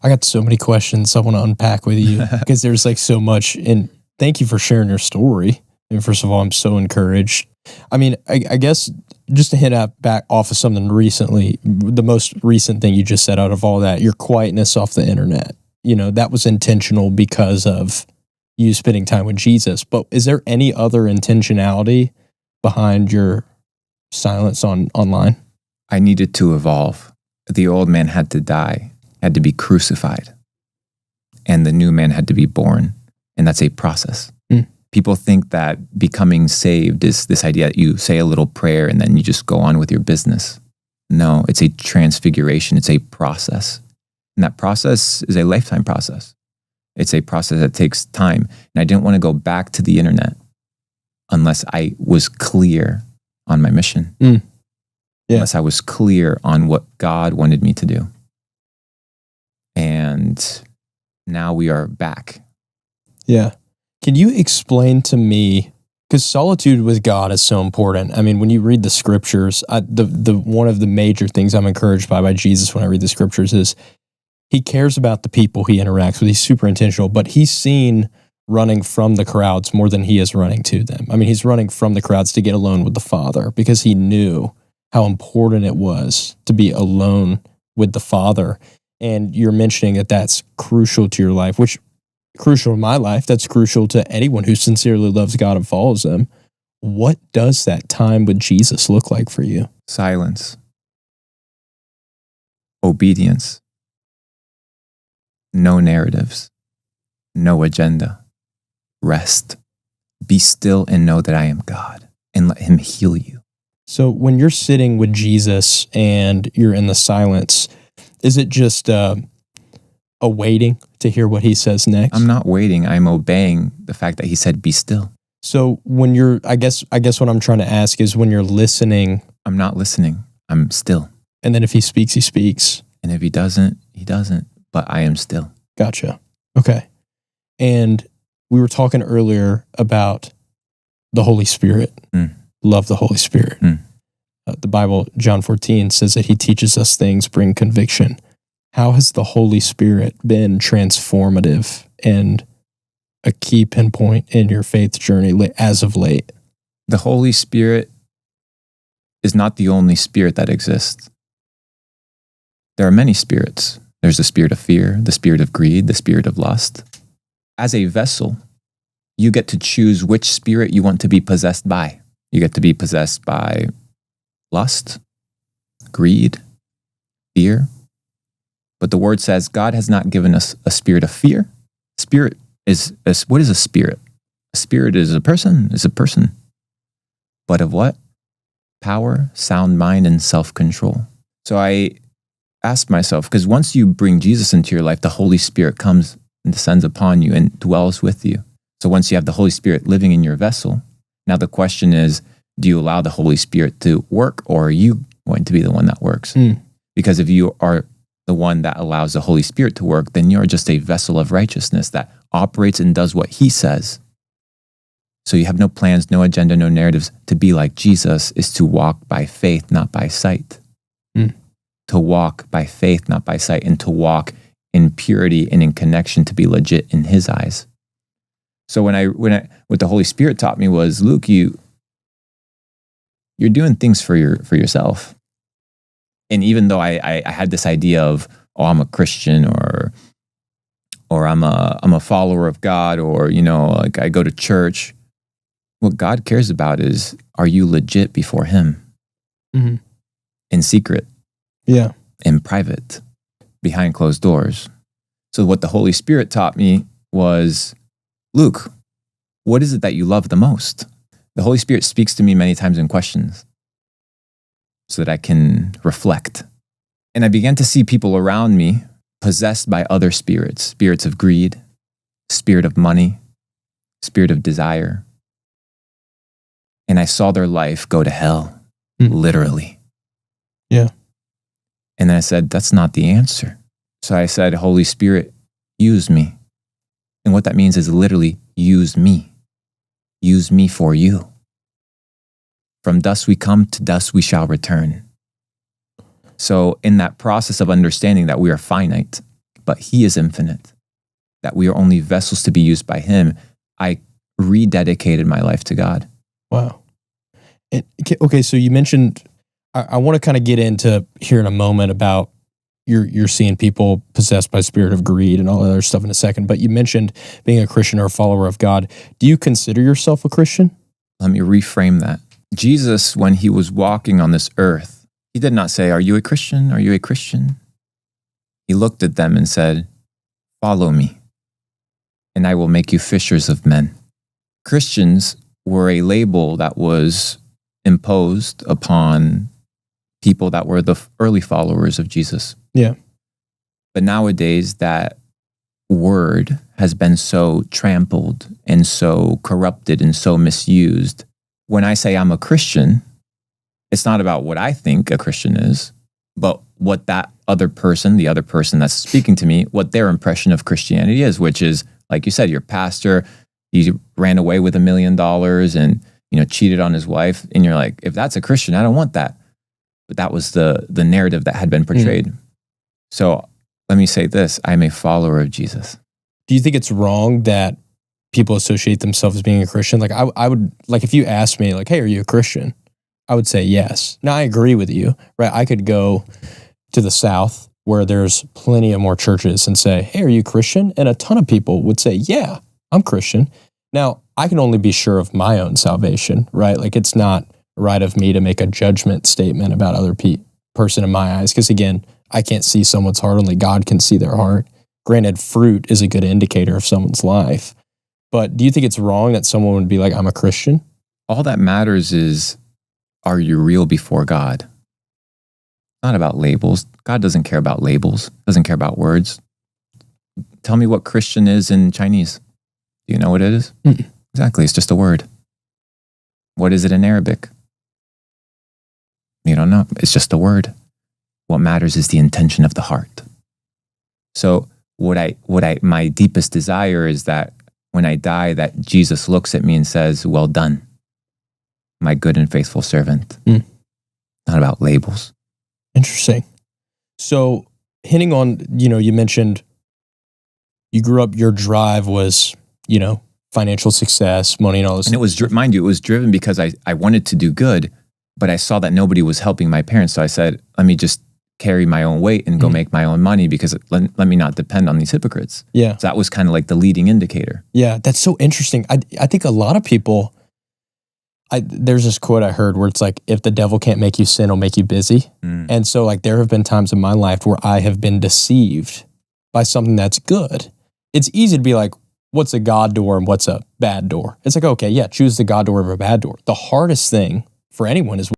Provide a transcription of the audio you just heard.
I got so many questions I want to unpack with you because there's like so much. And thank you for sharing your story. And first of all, I'm so encouraged. I mean, I guess just to hit up back off of something recently, the most recent thing you just said out of all that, your quietness off the internet, that was intentional because of you spending time with Jesus. But is there any other intentionality behind your silence online? I needed to evolve. The old man had to die, had to be crucified, and the new man had to be born. And that's a process. People think that becoming saved is this idea that you say a little prayer and then you just go on with your business. No, it's a transfiguration. It's a process. And that process is a lifetime process. It's a process that takes time. And I didn't want to go back to the internet unless I was clear on my mission. Yeah. Unless I was clear on what God wanted me to do. And now we are back. Yeah. Can you explain to me, because solitude with God is so important. I mean, when you read the scriptures, the one of the major things I'm encouraged by Jesus when I read the scriptures is he cares about the people he interacts with. He's super intentional, but he's seen running from the crowds more than he is running to them. I mean, he's running from the crowds to get alone with the Father because he knew how important it was to be alone with the Father. And you're mentioning that that's crucial to your life, which crucial in my life. That's crucial to anyone who sincerely loves God and follows him. What does that time with Jesus look like for you? Silence. Obedience. No narratives. No agenda. Rest. Be still and know that I am God, and let him heal you. So when you're sitting with Jesus and you're in the silence, is it just waiting to hear what he says next? I'm not waiting. I'm obeying the fact that he said, be still. So when you're, I guess what I'm trying to ask is when you're listening. I'm not listening. I'm still. And then if he speaks, he speaks. And if he doesn't, he doesn't. But I am still. Gotcha. Okay. And we were talking earlier about the Holy Spirit. Love the Holy Spirit. The Bible, John 14, says that he teaches us things, bring conviction. How has the Holy Spirit been transformative and a key pinpoint in your faith journey as of late? The Holy Spirit is not the only spirit that exists. There are many spirits. There's the spirit of fear, the spirit of greed, the spirit of lust. As a vessel, you get to choose which spirit you want to be possessed by. You get to be possessed by lust, greed, fear. But the word says God has not given us a spirit of fear. What is a spirit? A spirit is a person, But of what? Power, sound mind, and self-control. So I asked myself, because once you bring Jesus into your life, the Holy Spirit comes and descends upon you and dwells with you. So once you have the Holy Spirit living in your vessel, now the question is, do you allow the Holy Spirit to work, or are you going to be the one that works? Because if you are the one that allows the Holy Spirit to work, then you're just a vessel of righteousness that operates and does what he says. So you have no plans, no agenda, no narratives. To be like Jesus is to walk by faith, not by sight. To walk by faith, not by sight, and to walk in purity and in connection, to be legit in his eyes. So what the Holy Spirit taught me was, Luke, you're doing things for yourself. And even though I had this idea of, oh, I'm a Christian, or I'm a follower of God, or like I go to church, what God cares about is, are you legit before him? In secret, in private, behind closed doors. So what the Holy Spirit taught me was, Luke, what is it that you love the most? The Holy Spirit speaks to me many times in questions so that I can reflect. And I began to see people around me possessed by other spirits, spirits of greed, spirit of money, spirit of desire. And I saw their life go to hell, literally. Yeah. And then I said, that's not the answer. So I said, Holy Spirit, use me. And what that means is literally use me. Use me for you. From dust we come, to dust we shall return. So in that process of understanding that we are finite, but he is infinite, that we are only vessels to be used by him, I rededicated my life to God. Wow. Okay, so you mentioned, I want to kind of get into here in a moment about you're seeing people possessed by spirit of greed and all that other stuff in a second, but you mentioned being a Christian or a follower of God. Do you consider yourself a Christian? Let me reframe that. Jesus, when he was walking on this earth, he did not say, "Are you a Christian? Are you a Christian?" He looked at them and said, "Follow me, and I will make you fishers of men." Christians were a label that was imposed upon people that were the early followers of Jesus. Yeah. But nowadays, that word has been so trampled and so corrupted and so misused. When I say I'm a Christian, it's not about what I think a Christian is, but what that other person, the other person that's speaking to me, what their impression of Christianity is, which is, like you said, your pastor, he ran away with $1 million and, cheated on his wife. And you're like, if that's a Christian, I don't want that. But that was the narrative that had been portrayed. So let me say this, I'm a follower of Jesus. Do you think it's wrong that people associate themselves as being a Christian? Like I would, like if you asked me like, hey, are you a Christian? I would say yes. Now I agree with you, right? I could go to the South where there's plenty of more churches and say, hey, are you Christian? And a ton of people would say, yeah, I'm Christian. Now I can only be sure of my own salvation, right? Like it's not right of me to make a judgment statement about other person in my eyes. Because again, I can't see someone's heart, only God can see their heart. Granted, fruit is a good indicator of someone's life. But do you think it's wrong that someone would be like, I'm a Christian? All that matters is, are you real before God? It's not about labels. God doesn't care about labels, doesn't care about words. Tell me what Christian is in Chinese. Do you know what it is? Mm-mm. Exactly, it's just a word. What is it in Arabic? You don't know. It's just a word. What matters is the intention of the heart. So my deepest desire is that when I die, that Jesus looks at me and says, well done, my good and faithful servant. Not about labels. Interesting. So hitting on, you mentioned you grew up, your drive was, financial success, money and all this. And it was, mind you, it was driven because I wanted to do good, but I saw that nobody was helping my parents. So I said, let me just carry my own weight and go make my own money because let me not depend on these hypocrites. Yeah. So that was kind of like the leading indicator. Yeah, that's so interesting. I think a lot of people, there's this quote I heard where it's like, if the devil can't make you sin, he'll make you busy. And so like there have been times in my life where I have been deceived by something that's good. It's easy to be like, what's a God door and what's a bad door? It's like, okay, yeah, choose the God door over a bad door. The hardest thing for anyone is